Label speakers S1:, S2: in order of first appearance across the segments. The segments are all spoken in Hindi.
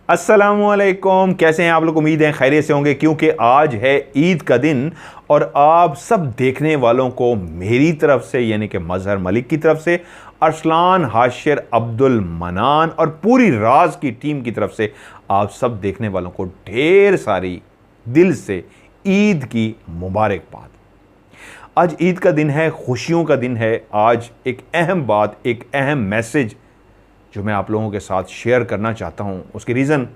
S1: अस्सलामुअलैकुम, कैसे हैं आप लोग। उम्मीद है खैरियत से होंगे क्योंकि आज है ईद का दिन और आप सब देखने वालों को मेरी तरफ से यानी कि मजहर मलिक की तरफ से, अरसलान, हाशिर, अब्दुल मनान और पूरी राज की टीम की तरफ से आप सब देखने वालों को ढेर सारी दिल से ईद की मुबारकबाद। आज ईद का दिन है, खुशियों का दिन है। आज एक अहम बात, एक अहम मैसेज जो मैं आप लोगों के साथ शेयर करना चाहता हूं। उसकी रीज़न,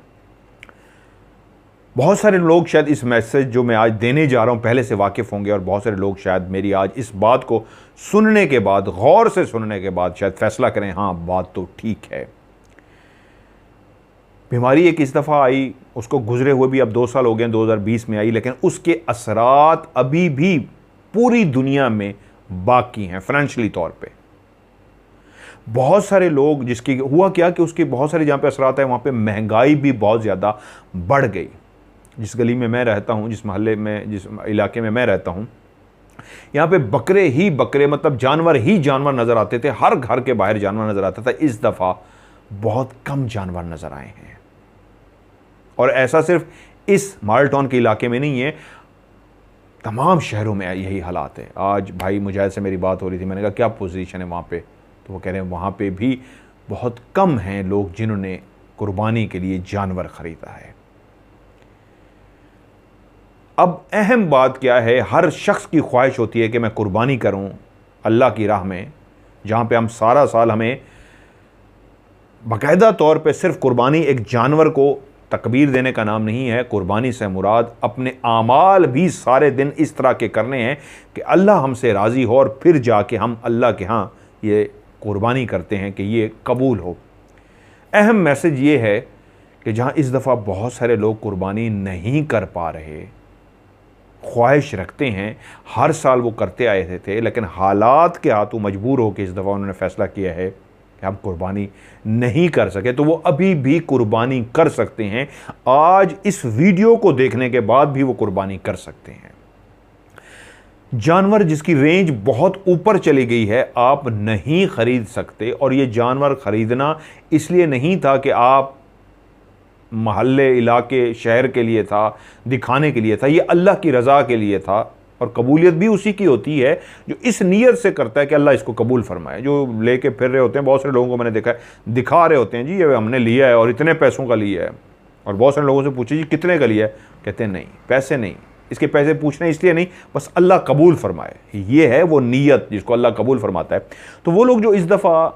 S1: बहुत सारे लोग शायद इस मैसेज जो मैं आज देने जा रहा हूं पहले से वाकिफ़ होंगे और बहुत सारे लोग शायद मेरी आज इस बात को सुनने के बाद, गौर से सुनने के बाद शायद फैसला करें, हाँ बात तो ठीक है। बीमारी एक इस दफ़ा आई, उसको गुजरे हुए भी अब 2 साल हो गए, 2020 में आई, लेकिन उसके असरात अभी भी पूरी दुनिया में बाकी हैं। फाइनेंशियली तौर पे बहुत सारे लोग, जिसकी हुआ क्या कि उसके बहुत सारे जहाँ पे असरात है वहाँ पे महंगाई भी बहुत ज़्यादा बढ़ गई। जिस गली में मैं रहता हूँ, जिस मोहल्ले में, जिस इलाके में मैं रहता हूँ, यहाँ पे बकरे ही बकरे, मतलब जानवर ही जानवर नज़र आते थे। हर घर के बाहर जानवर नज़र आता था। इस दफ़ा बहुत कम जानवर नज़र आए हैं और ऐसा सिर्फ इस माल टाउन के इलाके में नहीं है, तमाम शहरों में यही हालात है। आज भाई मुजाहिद से मेरी बात हो रही थी, मैंने कहा क्या पोजीशन है वहाँ पे, तो वो कह रहे हैं वहाँ पे भी बहुत कम हैं लोग जिन्होंने कुर्बानी के लिए जानवर ख़रीदा है। अब अहम बात क्या है, हर शख्स की ख्वाहिश होती है कि मैं कुर्बानी करूँ अल्लाह की राह में, जहाँ पे हम सारा साल, हमें बाकायदा तौर पे सिर्फ कुर्बानी एक जानवर को तकबीर देने का नाम नहीं है। कुर्बानी से मुराद अपने आमाल भी सारे दिन इस तरह के करने हैं कि अल्लाह हमसे राज़ी हो और फिर जाके हम अल्लाह के यहाँ ये कुर्बानी करते हैं कि ये कबूल हो। अहम मैसेज ये है कि जहाँ इस दफ़ा बहुत सारे लोग कुर्बानी नहीं कर पा रहे, ख्वाहिश रखते हैं, हर साल वो करते आए थे, लेकिन हालात के हाथों मजबूर हो के इस दफ़ा उन्होंने फ़ैसला किया है कि हम कुर्बानी नहीं कर सके, तो वो अभी भी कुर्बानी कर सकते हैं। आज इस वीडियो को देखने के बाद भी वो कुर्बानी कर सकते हैं। जानवर जिसकी रेंज बहुत ऊपर चली गई है, आप नहीं ख़रीद सकते। और ये जानवर ख़रीदना इसलिए नहीं था कि आप महल्ले, इलाके, शहर के लिए था, दिखाने के लिए था, ये अल्लाह की रज़ा के लिए था। और कबूलियत भी उसी की होती है जो इस नीयत से करता है कि अल्लाह इसको कबूल फरमाए। जो लेके फिर रहे होते हैं, बहुत सारे लोगों को मैंने देखा है, दिखा रहे होते हैं जी ये हमने लिया है और इतने पैसों का लिया है, और बहुत सारे लोगों से पूछे जी कितने का लिया है, कहते हैं नहीं पैसे नहीं, इसके पैसे पूछने इसलिए नहीं, बस अल्लाह कबूल फरमाए। ये है वो नीयत जिसको अल्लाह कबूल फरमाता है। तो वो लोग जो इस दफ़ा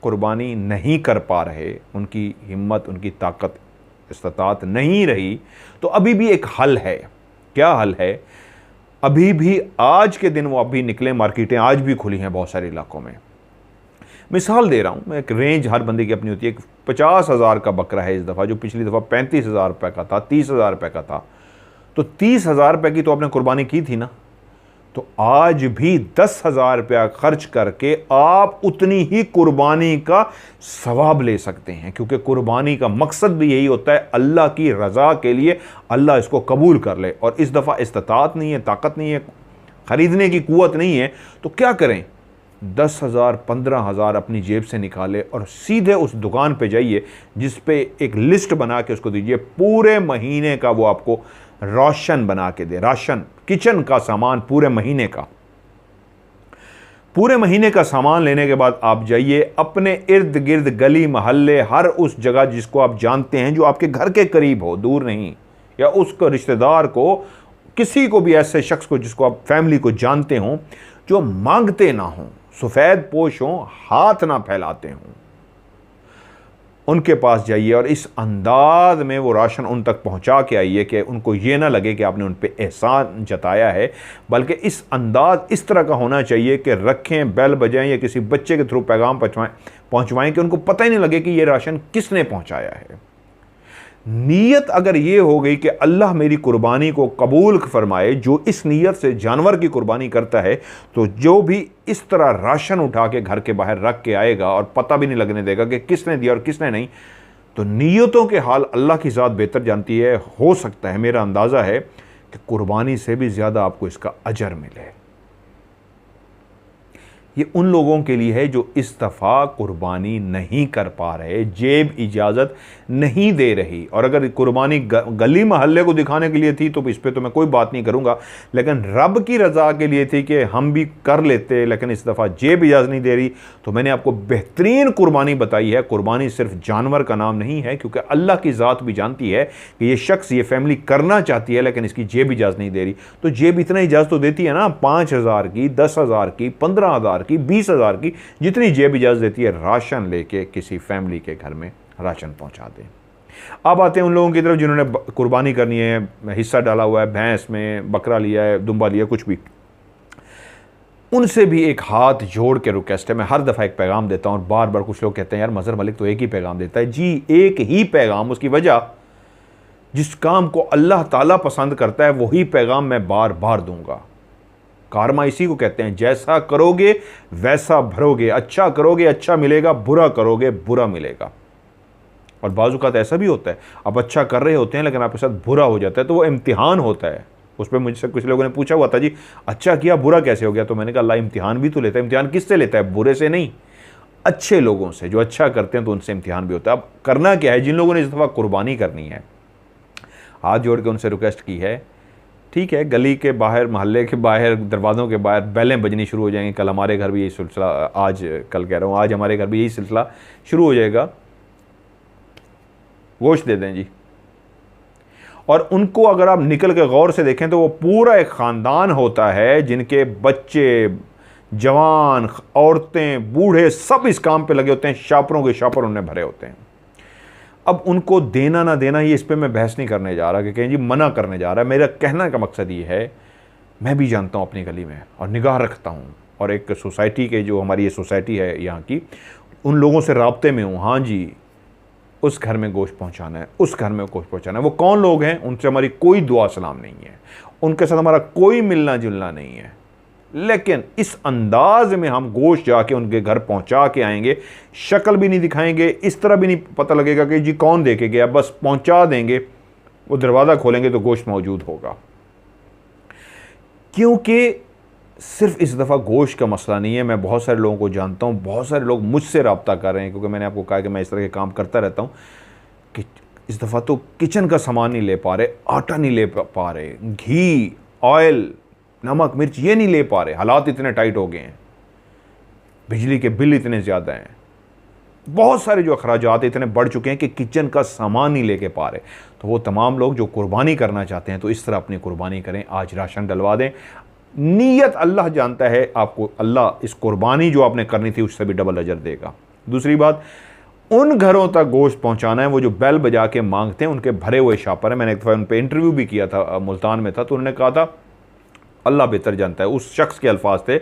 S1: कुर्बानी नहीं कर पा रहे, उनकी हिम्मत, उनकी ताकत, इस्तात नहीं रही, तो अभी भी एक हल है। क्या हल है? अभी भी आज के दिन वो अभी निकले, मार्केटें आज भी खुली हैं बहुत सारे इलाकों में। मिसाल दे रहा हूँ मैं, एक रेंज हर बंदे की अपनी होती है। 50,000 का बकरा है इस दफ़ा, जो पिछली दफ़ा 35,000 रुपये का था, 30,000 रुपये का था। तो 30,000 रुपये की तो आपने कुर्बानी की थी ना, तो आज भी 10,000 रुपया खर्च करके आप उतनी ही कुर्बानी का सवाब ले सकते हैं, क्योंकि कुर्बानी का मकसद भी यही होता है अल्लाह की रज़ा के लिए, अल्लाह इसको कबूल कर ले। और इस दफ़ा इस्तात नहीं है, ताकत नहीं है, ख़रीदने की क़ुव्वत नहीं है, तो क्या करें? 10,000, 15,000 अपनी जेब से निकाले और सीधे उस दुकान पे जाइए जिस पे एक लिस्ट बना के उसको दीजिए, पूरे महीने का वो आपको राशन बना के दे। राशन, किचन का सामान पूरे महीने का। पूरे महीने का सामान लेने के बाद आप जाइए अपने इर्द गिर्द, गली मोहल्ले, हर उस जगह जिसको आप जानते हैं, जो आपके घर के करीब हो, दूर नहीं, या उसको रिश्तेदार को, किसी को भी ऐसे शख्स को जिसको आप फैमिली को जानते हो, जो मांगते ना हो, सफ़ेद पोश हों, हाथ ना फैलाते हों, उनके पास जाइए और इस अंदाज में वो राशन उन तक पहुंचा के आइए कि उनको ये ना लगे कि आपने उन पे एहसान जताया है, बल्कि इस अंदाज इस तरह का होना चाहिए कि रखें, बेल बजाएं या किसी बच्चे के थ्रू पैगाम पहुंचवाएं कि उनको पता ही नहीं लगे कि ये राशन किसने पहुंचाया है। नीयत अगर ये हो गई कि अल्लाह मेरी कुर्बानी को कबूल फरमाए, जो इस नीयत से जानवर की कुर्बानी करता है, तो जो भी इस तरह राशन उठा के घर के बाहर रख के आएगा और पता भी नहीं लगने देगा कि किसने दिया और किसने नहीं, तो नीयतों के हाल अल्लाह की ज़ात बेहतर जानती है। हो सकता है, मेरा अंदाज़ा है कि कुर्बानी से भी ज़्यादा आपको इसका अजर मिले। ये उन लोगों के लिए है जो इस दफ़ा कुर्बानी नहीं कर पा रहे, जेब इजाज़त नहीं दे रही। और अगर कुर्बानी गली महल्ले को दिखाने के लिए थी तो इस पर तो मैं कोई बात नहीं करूँगा, लेकिन रब की रज़ा के लिए थी कि हम भी कर लेते, लेकिन इस दफ़ा जेब इजाज़त नहीं दे रही। तो मैंने आपको बेहतरीन कुर्बानी बताई है। कुर्बानी सिर्फ जानवर का नाम नहीं है, क्योंकि अल्लाह की ज़ात भी जानती है कि ये शख्स, ये फैमिली करना चाहती है, लेकिन इसकी जेब इजाज़त नहीं दे रही। तो जेब इतना इजाज़त तो देती है ना, 5,000 की, 10,000 की, 15,000 की, 20,000 की, जितनी जेब इजाज़त देती है, राशन लेके किसी फैमिली के घर में राशन पहुंचा दें। अब आते हैं उन लोगों की तरफ जिन्होंने कुर्बानी करनी है, हिस्सा डाला हुआ है, भैंस में, बकरा लिया है, दुम्बा लिया, कुछ भी। उनसे भी एक हाथ जोड़ के रिक्वेस्ट है। मैं हर दफ़ा एक पैगाम देता हूँ और बार बार कुछ लोग कहते हैं यार मज़हर मलिक तो एक ही पैगाम देता है। जी, एक ही पैगाम, उसकी वजह जिस काम को अल्लाह ताला पसंद करता है वही पैगाम मैं बार बार दूंगा। कारमा इसी को कहते हैं, जैसा करोगे वैसा भरोगे, अच्छा करोगे अच्छा मिलेगा, बुरा करोगे बुरा मिलेगा। और बाज़ औक़ात ऐसा भी होता है, आप अच्छा कर रहे होते हैं लेकिन आपके साथ बुरा हो जाता है, तो वो इम्तिहान होता है। उस पर मुझसे कुछ लोगों ने पूछा हुआ था, जी अच्छा किया बुरा कैसे हो गया? तो मैंने कहा अल्लाह इम्तिहान भी तो लेता है। इम्तिहान किससे लेता है? बुरे से नहीं, अच्छे लोगों से। जो अच्छा करते हैं तो उनसे इम्तिहान भी होता है। अब करना क्या है, जिन लोगों ने इस दफ़ा कुर्बानी करनी है, हाथ जोड़ के उनसे रिक्वेस्ट की है, ठीक है, गली के बाहर, मोहल्ले के बाहर, दरवाज़ों के बाहर बेलें बजनी शुरू हो जाएंगी। कल हमारे घर भी यही सिलसिला, आज कल कह रहा हूँ, आज हमारे घर भी यही सिलसिला शुरू हो जाएगा। गोश्त दे दें जी। और उनको अगर आप निकल के गौर से देखें तो वो पूरा एक ख़ानदान होता है जिनके बच्चे, जवान, औरतें, बूढ़े सब इस काम पे लगे होते हैं, शापरों के शापर उन्हें भरे होते हैं। अब उनको देना ना देना, ये इस पर मैं बहस नहीं करने जा रहा कि कहीं जी मना करने जा रहा है। मेरा कहना का मकसद ये है, मैं भी जानता हूँ अपनी गली में और निगाह रखता हूँ, और एक सोसाइटी के, जो हमारी ये सोसाइटी है यहाँ की, उन लोगों से राब्ते में हूँ। हाँ जी, उस घर में गोश्त पहुँचाना है, उस घर में गोश्त पहुँचाना है। वो कौन लोग हैं? उनसे हमारी कोई दुआ सलाम नहीं है, उनके साथ हमारा कोई मिलना जुलना नहीं है, लेकिन इस अंदाज में हम गोश्त जाके उनके घर पहुंचा के आएंगे। शक्ल भी नहीं दिखाएंगे, इस तरह भी नहीं पता लगेगा कि जी कौन दे के गया, बस पहुंचा देंगे। वो दरवाज़ा खोलेंगे तो गोश्त मौजूद होगा। क्योंकि सिर्फ इस दफ़ा गोश्त का मसला नहीं है। मैं बहुत सारे लोगों को जानता हूँ, बहुत सारे लोग मुझसे रब्ता कर रहे हैं, क्योंकि मैंने आपको कहा कि मैं इस तरह के काम करता रहता हूँ, कि इस दफ़ा तो किचन का सामान नहीं ले पा रहे, आटा नहीं ले पा रहे, घी, ऑयल, नमक, मिर्च ये नहीं ले पा रहे। हालात इतने टाइट हो गए हैं, बिजली के बिल इतने ज़्यादा हैं, बहुत सारे जो अखराजात इतने बढ़ चुके हैं कि किचन का सामान नहीं लेके पा रहे। तो वो तमाम लोग जो कुर्बानी करना चाहते हैं तो इस तरह अपनी कुर्बानी करें, आज राशन डलवा दें। नीयत अल्लाह जानता है, आपको अल्लाह इस कुर्बानी जो आपने करनी थी उससे भी डबल अजर देगा। दूसरी बात, उन घरों तक गोश्त पहुंचाना है वो जो बैल बजा के मांगते हैं, उनके भरे हुए शापर हैं। मैंने एक दफ़ा उन पर इंटरव्यू भी किया था, मुल्तान में था, तो उन्होंने कहा था अल्लाह बेहतर जानता है, उस शख्स के अल्फाज थे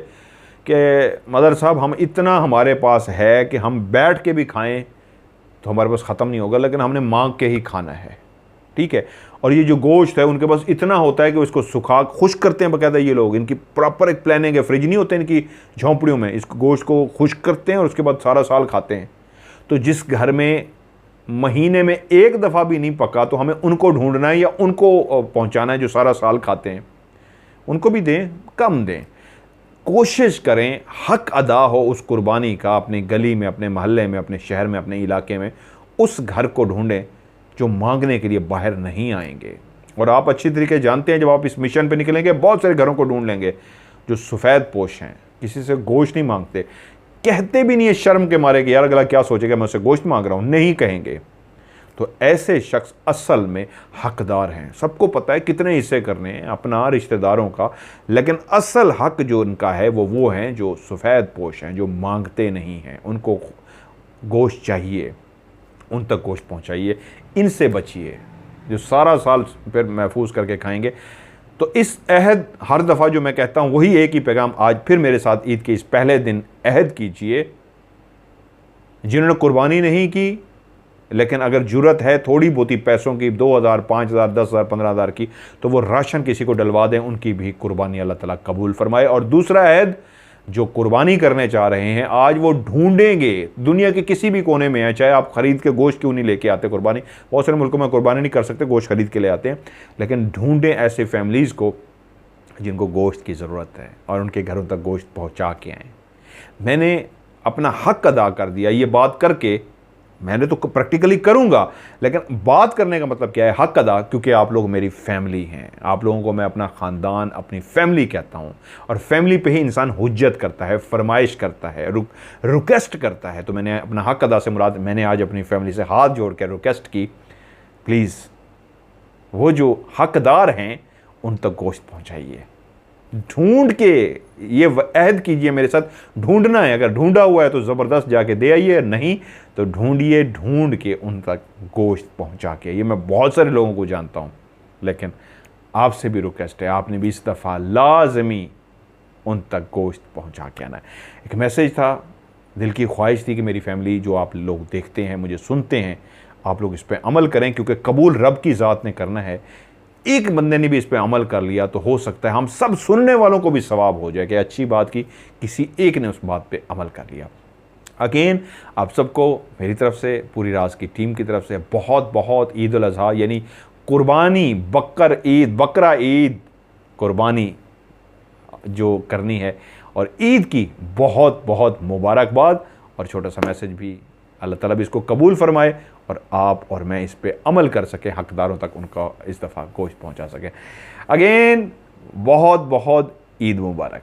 S1: कि मदर साहब हम इतना हमारे पास है कि हम बैठ के भी खाएं तो हमारे पास ख़त्म नहीं होगा, लेकिन हमने मांग के ही खाना है, ठीक है। और ये जो गोश्त है उनके पास इतना होता है कि उसको सुखा खुश्क करते हैं बाकायदा। ये लोग, इनकी प्रॉपर एक प्लानिंग है, फ्रिज नहीं होते इनकी झोंपड़ियों में, इस गोश्त को खुश्क करते हैं और उसके बाद सारा साल खाते हैं। तो जिस घर में महीने में एक दफ़ा भी नहीं पका तो हमें उनको ढूंढना है या उनको पहुँचाना है जो सारा साल खाते हैं। उनको भी दें, कम दें, कोशिश करें हक अदा हो उस कुर्बानी का। अपनी गली में, अपने मोहल्ले में, अपने शहर में, अपने इलाके में उस घर को ढूंढें जो मांगने के लिए बाहर नहीं आएंगे। और आप अच्छी तरीके जानते हैं, जब आप इस मिशन पे निकलेंगे बहुत सारे घरों को ढूंढ लेंगे जो सफ़ेद पोश हैं, किसी से गोश्त नहीं मांगते, कहते भी नहीं है शर्म के मारे कि यार अगला क्या सोचेगा मैं उससे गोश्त मांग रहा हूँ, नहीं कहेंगे। तो ऐसे शख्स असल में हकदार हैं। सबको पता है कितने हिस्से करने हैं अपना, रिश्तेदारों का, लेकिन असल हक जो उनका है वो हैं जो सफ़ेद पोश हैं, जो मांगते नहीं हैं। उनको गोश्त चाहिए, उन तक गोश्त पहुंचाइए, इनसे बचिए जो सारा साल फिर महफूज करके खाएंगे। तो इस अहद, हर दफ़ा जो मैं कहता हूँ वही एक ही पैगाम आज फिर मेरे साथ ईद के इस पहले दिन अहद कीजिए। जिन्होंने कुर्बानी नहीं की लेकिन अगर ज़रूरत है थोड़ी बहुती पैसों की, 2,000, 5,000, 10,000, 15,000 की, तो वो राशन किसी को डलवा दें, उनकी भी कुर्बानी अल्लाह ताला कबूल फरमाए। और दूसरा अहद, जो कुर्बानी करने चाह रहे हैं आज वो ढूंढेंगे, दुनिया के किसी भी कोने में है, चाहे आप ख़रीद के गोश्त क्यों नहीं लेके आते कुर्बानी, बहुत सारे मुल्कों में कुर्बानी नहीं कर सकते, गोश्त खरीद के ले आते हैं, लेकिन ढूंढें ऐसे फैमिलीज़ को जिनको गोश्त की ज़रूरत है और उनके घरों तक गोश्त पहुँचा के आएँ। मैंने अपना हक अदा कर दिया। ये बात करके मैंने तो प्रैक्टिकली करूंगा, लेकिन बात करने का मतलब क्या है, हक अदा, क्योंकि आप लोग मेरी फैमिली हैं। आप लोगों को मैं अपना ख़ानदान, अपनी फैमिली कहता हूं, और फैमिली पे ही इंसान हुज्जत करता है, फरमाइश करता है, रिक्वेस्ट करता है। तो मैंने अपना हक अदा से मुराद, मैंने आज अपनी फैमिली से हाथ जोड़ कर रिक्वेस्ट की, प्लीज़ वो जो हकदार हैं उन तक गोश्त पहुंचाइए। ढूंढ के ये अहद कीजिए मेरे साथ, ढूंढना है, अगर ढूंढा हुआ है तो ज़बरदस्त जाके दे आइए, नहीं तो ढूंढिए, ढूंढ के उन तक गोश्त पहुंचा के। ये मैं बहुत सारे लोगों को जानता हूं, लेकिन आपसे भी रिक्वेस्ट है, आपने भी इस दफ़ा लाजमी उन तक गोश्त पहुंचा के आना है। एक मैसेज था, दिल की ख्वाहिश थी कि मेरी फैमिली, जो आप लोग देखते हैं, मुझे सुनते हैं, आप लोग इस पर अमल करें, क्योंकि कबूल रब की ज़ात ने करना है। एक बंदे ने भी इस पर अमल कर लिया तो हो सकता है हम सब सुनने वालों को भी सवाब हो जाए कि अच्छी बात की, किसी एक ने उस बात पे अमल कर लिया। अगेन आप सबको मेरी तरफ से, पूरी राज की टीम की तरफ से बहुत बहुत ईद उल अज़हा यानी कुर्बानी, बकरा ईद कुर्बानी जो करनी है, और ईद की बहुत बहुत मुबारकबाद। और छोटा सा मैसेज भी, अल्लाह ताला भी इसको कबूल फरमाए और आप और मैं इस पे अमल कर सके, हकदारों तक उनका इस दफ़ा गोश्त पहुंचा सके। अगेन बहुत बहुत ईद मुबारक।